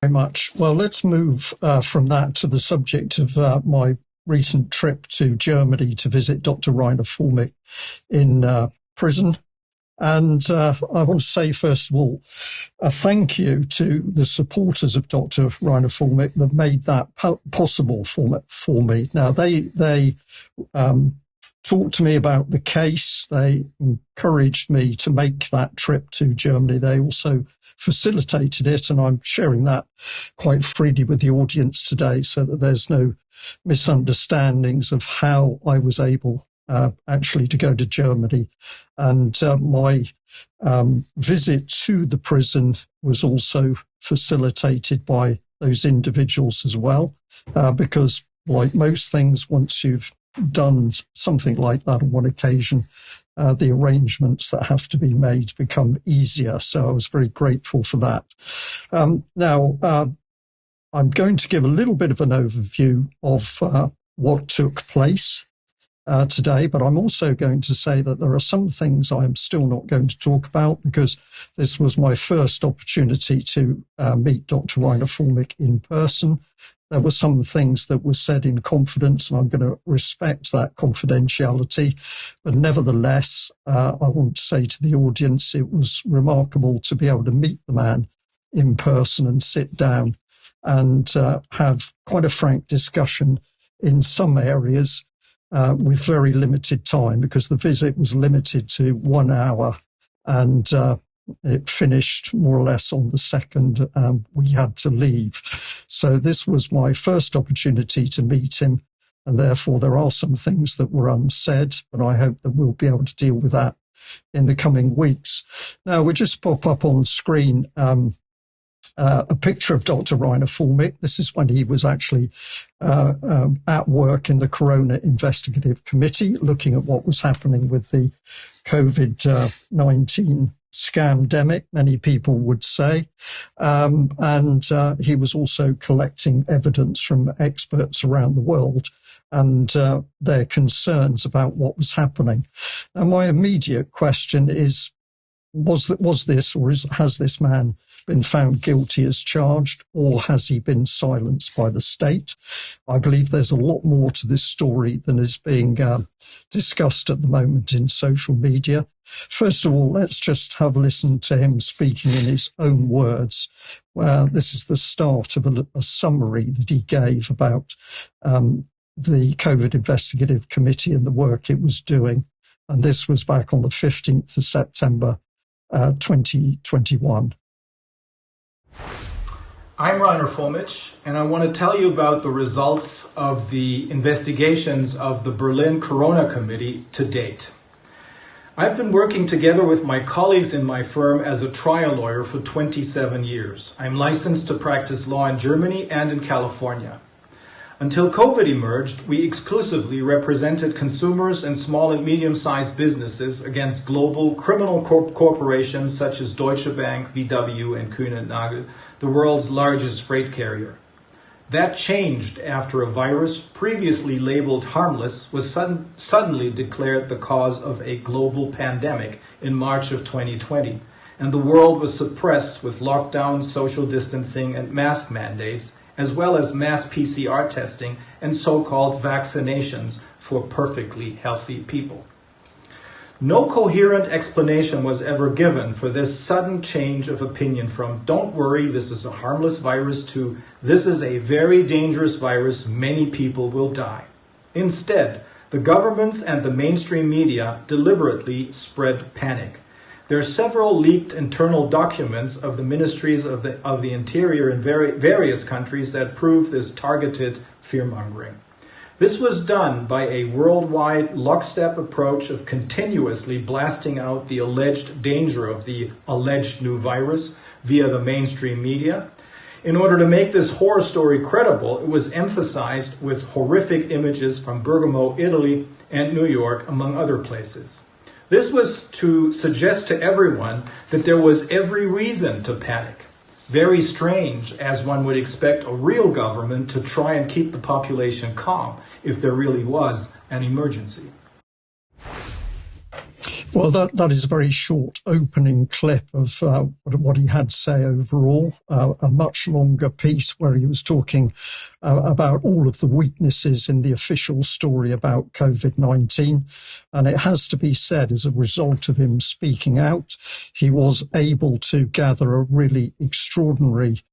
Very much. Well, let's move from that to the subject of my recent trip to Germany to visit Dr. Reiner Fuellmich in prison. And I want to say, first of all, a thank you to the supporters of Dr. Reiner Fuellmich that made that possible for me. Now, they talked to me about the case. They encouraged me to make that trip to Germany. They also facilitated it, and I'm sharing that quite freely with the audience today so that there's no misunderstandings of how I was able actually to go to Germany. And my visit to the prison was also facilitated by those individuals as well, because like most things, once you've done something like that on one occasion, the arrangements that have to be made become easier. So I was very grateful for that. Now, I'm going to give a little bit of an overview of what took place today, but I'm also going to say that there are some things I'm still not going to talk about because this was my first opportunity to meet Dr. Reiner Fuellmich in person. There were some things that were said in confidence, and I'm going to respect that confidentiality. But nevertheless, I want to say to the audience, it was remarkable to be able to meet the man in person and sit down and have quite a frank discussion in some areas with very limited time, because the visit was limited to 1 hour and it finished more or less on the second we had to leave. So this was my first opportunity to meet him, and therefore there are some things that were unsaid, but I hope that we'll be able to deal with that in the coming weeks. Now, we'll just pop up on screen a picture of Dr. Reiner Fuellmich. This is when he was actually at work in the Corona Investigative Committee, looking at what was happening with the COVID-19 scamdemic, many people would say. And he was also collecting evidence from experts around the world and their concerns about what was happening. And my immediate question is, was this or has this man been found guilty as charged, or has he been silenced by the state? I believe there's a lot more to this story than is being discussed at the moment in social media. First of all, let's just have a listen to him speaking in his own words. This is the start of a summary that he gave about the COVID Investigative Committee and the work it was doing. And this was back on the 15th of September, 2021. I'm Reiner Fuellmich, and I want to tell you about the results of the investigations of the Berlin Corona Committee to date. I've been working together with my colleagues in my firm as a trial lawyer for 27 years. I'm licensed to practice law in Germany and in California. Until COVID emerged, we exclusively represented consumers and small and medium-sized businesses against global criminal corporations such as Deutsche Bank, VW, and Kühn & Nagel, the world's largest freight carrier. That changed after a virus previously labeled harmless was suddenly declared the cause of a global pandemic in March of 2020, and the world was suppressed with lockdowns, social distancing, and mask mandates, as well as mass PCR testing and so-called vaccinations for perfectly healthy people. No coherent explanation was ever given for this sudden change of opinion from "don't worry, this is a harmless virus" to "this is a very dangerous virus, many people will die." Instead, the governments and the mainstream media deliberately spread panic. There are several leaked internal documents of the ministries of the interior in various countries that prove this targeted fear-mongering. This was done by a worldwide lockstep approach of continuously blasting out the alleged danger of the alleged new virus via the mainstream media. In order to make this horror story credible, it was emphasized with horrific images from Bergamo, Italy, and New York, among other places. This was to suggest to everyone that there was every reason to panic. Very strange, as one would expect a real government to try and keep the population calm if there really was an emergency. Well, that is a very short opening clip of what he had to say overall. A much longer piece where he was talking about all of the weaknesses in the official story about COVID-19. And it has to be said, as a result of him speaking out, he was able to gather a really extraordinary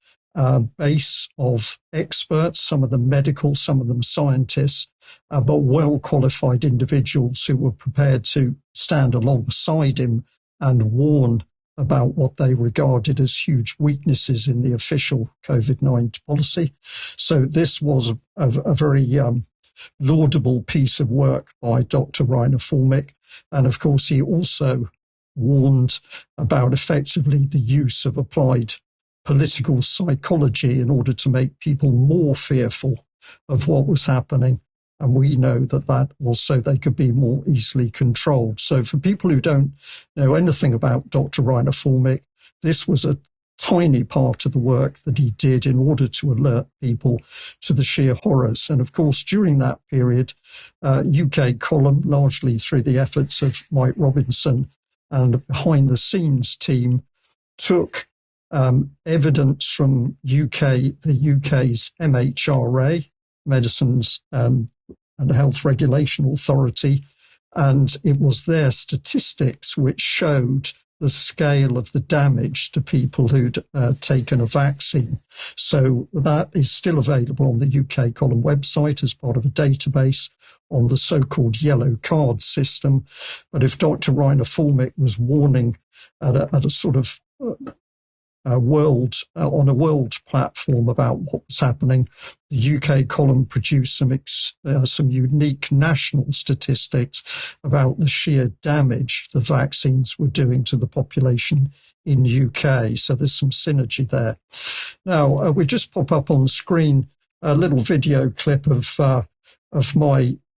base of experts, some of them medical, some of them scientists, but well-qualified individuals who were prepared to stand alongside him and warn about what they regarded as huge weaknesses in the official COVID-19 policy. So this was a very laudable piece of work by Dr. Reiner Fuellmich. And of course, he also warned about effectively the use of applied political psychology in order to make people more fearful of what was happening. And we know that was so they could be more easily controlled. So for people who don't know anything about Dr. Reiner Fuellmich, this was a tiny part of the work that he did in order to alert people to the sheer horrors. And of course, during that period, UK column, largely through the efforts of Mike Robinson and a behind-the-scenes team, took evidence from the UK's MHRA, Medicines and Health Regulation Authority, and it was their statistics which showed the scale of the damage to people who'd taken a vaccine. So that is still available on the UK column website as part of a database on the so-called yellow card system. But if Dr. Reiner Fuellmich was warning at a sort of on a world platform about what was happening, the UK column produced some unique national statistics about the sheer damage the vaccines were doing to the population in UK. So there's some synergy there. Now we just pop up on screen a little video clip of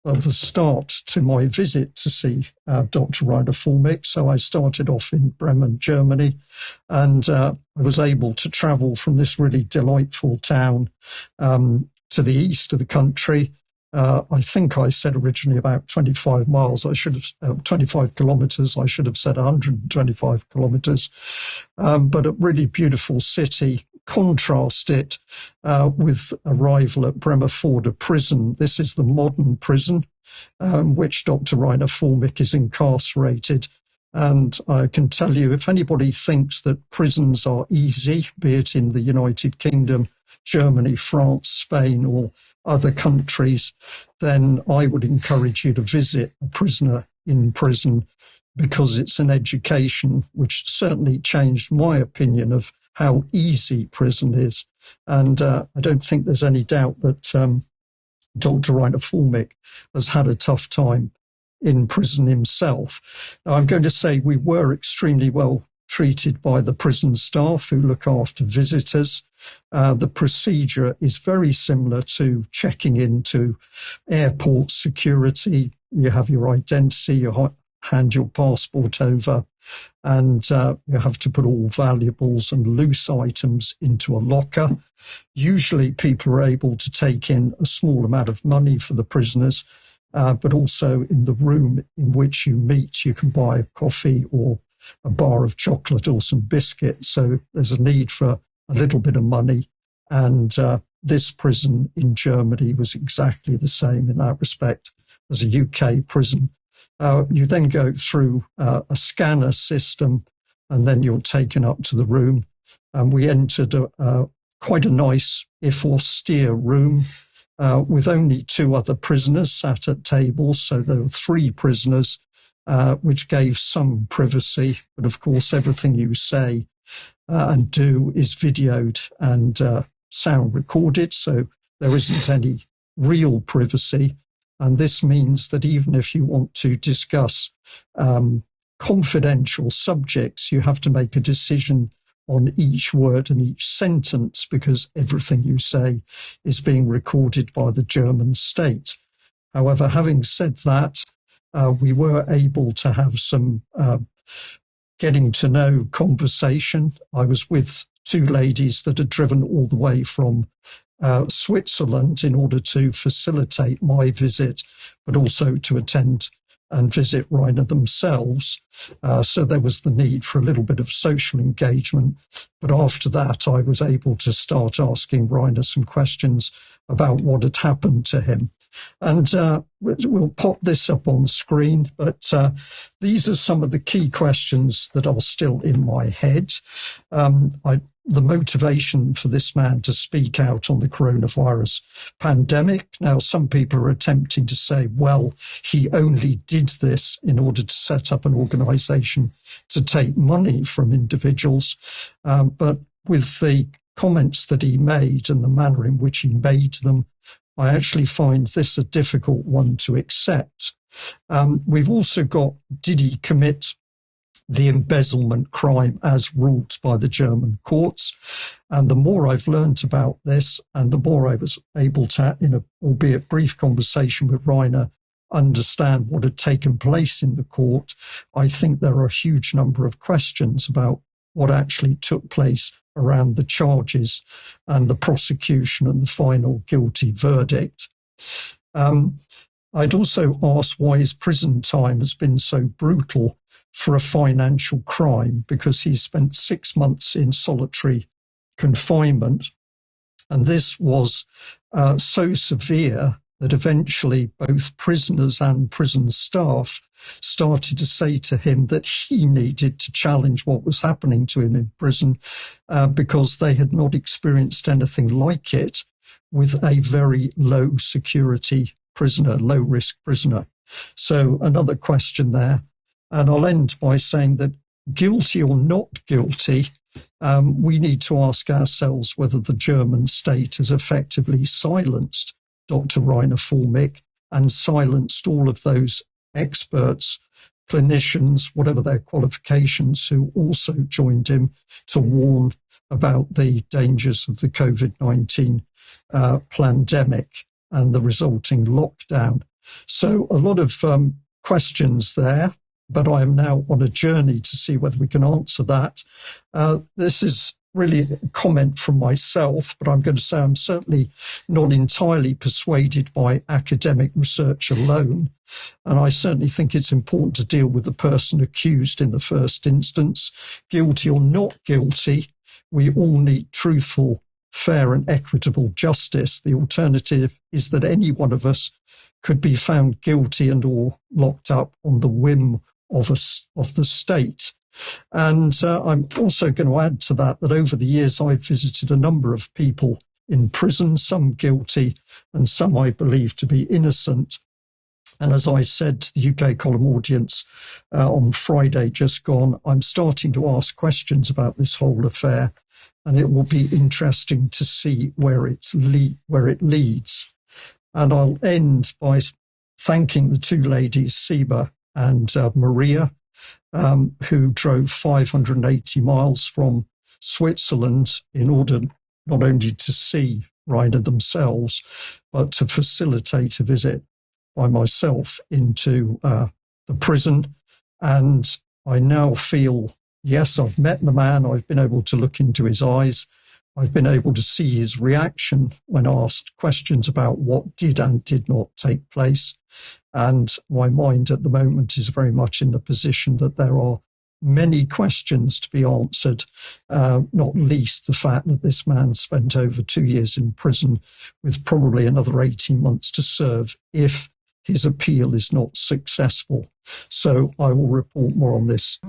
the start to my visit to see Dr. Reiner Fuellmich. So I started off in Bremen, Germany, and I was able to travel from this really delightful town to the east of the country. I think I said originally about 25 miles. 25 kilometers. I should have said 125 kilometers. But a really beautiful city. Contrast it with arrival at Bremervoorde prison. This is the modern prison, which Dr. Reiner Fuellmich is incarcerated. And I can tell you, if anybody thinks that prisons are easy, be it in the United Kingdom, Germany, France, Spain, or other countries, then I would encourage you to visit a prisoner in prison, because it's an education which certainly changed my opinion of how easy prison is. And I don't think there's any doubt that Dr. Reiner Fuellmich has had a tough time in prison himself. Now, I'm going to say we were extremely well treated by the prison staff who look after visitors. The procedure is very similar to checking into airport security. You have your identity, you hand your passport over, and you have to put all valuables and loose items into a locker. Usually people are able to take in a small amount of money for the prisoners, but also in the room in which you meet, you can buy a coffee or a bar of chocolate or some biscuits. So there's a need for a little bit of money. And this prison in Germany was exactly the same in that respect as a UK prison. You then go through a scanner system, and then you're taken up to the room. And we entered quite a nice, if austere, room with only two other prisoners sat at tables. So there were three prisoners, which gave some privacy. But of course, everything you say and do is videoed and sound recorded. So there isn't any real privacy. And this means that even if you want to discuss confidential subjects, you have to make a decision on each word and each sentence, because everything you say is being recorded by the German state. However, having said that, we were able to have some getting to know conversation. I was with two ladies that had driven all the way from Switzerland in order to facilitate my visit, but also to attend and visit Reiner themselves. So there was the need for a little bit of social engagement. But after that, I was able to start asking Reiner some questions about what had happened to him. And we'll pop this up on screen, but these are some of the key questions that are still in my head. The motivation for this man to speak out on the coronavirus pandemic. Now, some people are attempting to say, well, he only did this in order to set up an organization to take money from individuals. But with the comments that he made and the manner in which he made them, I actually find this a difficult one to accept. We've also got, did he commit the embezzlement crime as ruled by the German courts? And the more I've learned about this, and the more I was able to, in a albeit brief conversation with Reiner, understand what had taken place in the court, I think there are a huge number of questions about what actually took place around the charges and the prosecution and the final guilty verdict. I'd also ask why his prison time has been so brutal for a financial crime, because he spent 6 months in solitary confinement. And this was so severe that eventually both prisoners and prison staff started to say to him that he needed to challenge what was happening to him in prison because they had not experienced anything like it with a very low security prisoner, low risk prisoner. So another question there. And I'll end by saying that guilty or not guilty, we need to ask ourselves whether the German state has effectively silenced Dr. Reiner Fuellmich and silenced all of those experts, clinicians, whatever their qualifications, who also joined him to warn about the dangers of the COVID-19 pandemic and the resulting lockdown. So a lot of questions there, but I am now on a journey to see whether we can answer that. This is really a comment from myself, but I'm going to say I'm certainly not entirely persuaded by academic research alone. And I certainly think it's important to deal with the person accused in the first instance. Guilty or not guilty, we all need truthful, fair and equitable justice. The alternative is that any one of us could be found guilty and or locked up on the whim of the state. And I'm also going to add to that over the years I've visited a number of people in prison, some guilty and some I believe to be innocent. And as I said to the UK column audience on Friday just gone, I'm starting to ask questions about this whole affair, and it will be interesting to see where it leads. And I'll end by thanking the two ladies, Seba and Maria, who drove 580 miles from Switzerland in order not only to see Reiner themselves, but to facilitate a visit by myself into the prison. And I now feel, yes, I've met the man, I've been able to look into his eyes, I've been able to see his reaction when asked questions about what did and did not take place. And my mind at the moment is very much in the position that there are many questions to be answered, not least the fact that this man spent over 2 years in prison with probably another 18 months to serve if his appeal is not successful. So I will report more on this.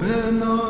Benach